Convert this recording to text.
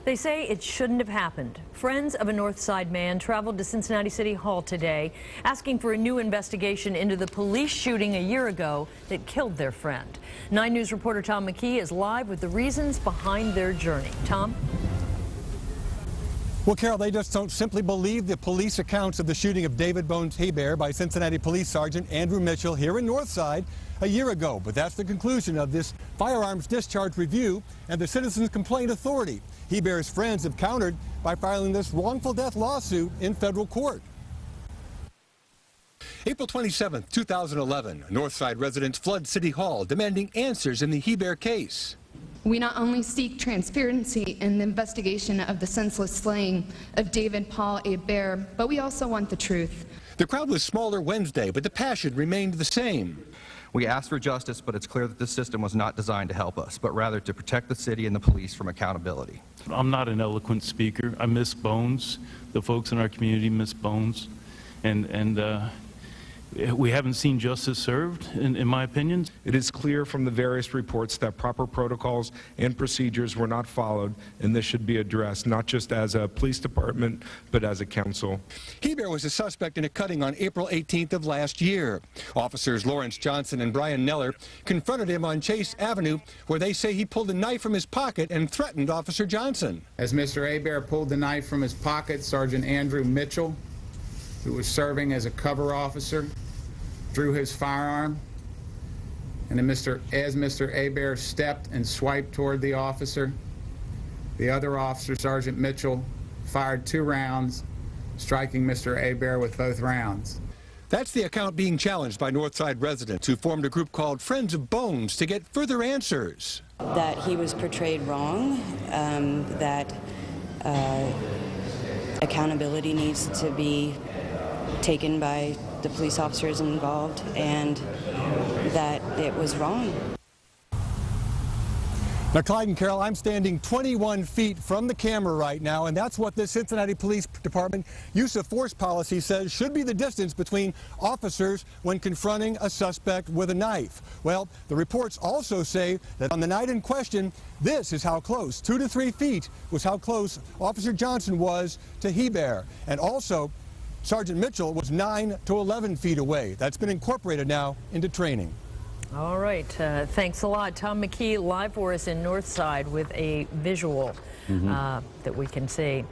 They say it shouldn't have happened. Friends of a Northside man traveled to Cincinnati City Hall today asking for a new investigation into the police shooting a year ago that killed their friend. 9 News reporter Tom McKee is live with the reasons behind their journey. Tom? Well, Carol, they just don't simply believe the police accounts of the shooting of David Bones Hebert by Cincinnati Police Sergeant Andrew Mitchell here in Northside a year ago. But that's the conclusion of this firearms discharge review and the Citizens Complaint Authority. Hebert's friends have countered by filing this wrongful death lawsuit in federal court. April 27, 2011, Northside residents flood City Hall demanding answers in the Hebert case. We not only seek transparency in the investigation of the senseless slaying of David Paul Hebert, but we also want the truth. The crowd was smaller Wednesday, but the passion remained the same. We asked for justice, but it's clear that this system was not designed to help us, but rather to protect the city and the police from accountability. I'm not an eloquent speaker. I miss Bones. The folks in our community miss Bones. And we haven't seen justice served, in my opinion. It is clear from the various reports that proper protocols and procedures were not followed, and this should be addressed, not just as a police department, but as a council. Hebert was a suspect in a cutting on April 18th of last year. Officers Lawrence Johnson and Brian Neller confronted him on Chase Avenue, where they say he pulled a knife from his pocket and threatened Officer Johnson. As Mr. Hebert pulled the knife from his pocket, Sergeant Andrew Mitchell, who was serving as a cover officer, drew his firearm, and then as Mr. Hebert stepped and swiped toward the officer, the other officer, Sergeant Mitchell, fired 2 rounds, striking Mr. Hebert with both rounds. That's the account being challenged by Northside residents who formed a group called Friends of Bones to get further answers. That he was portrayed wrong, that accountability needs to be taken by the police officers involved, and that it was wrong. Now, Clyde and Carol, I'm standing 21 feet from the camera right now, and that's what the Cincinnati Police Department use of force policy says should be the distance between officers when confronting a suspect with a knife. Well, the reports also say that on the night in question, this is how close, 2 to 3 feet was how close Officer Johnson was to Hebert, and also Sergeant Mitchell was 9 to 11 feet away. That's been incorporated now into training. All right. Thanks a lot. Tom McKee live for us in Northside with a visual that we can see.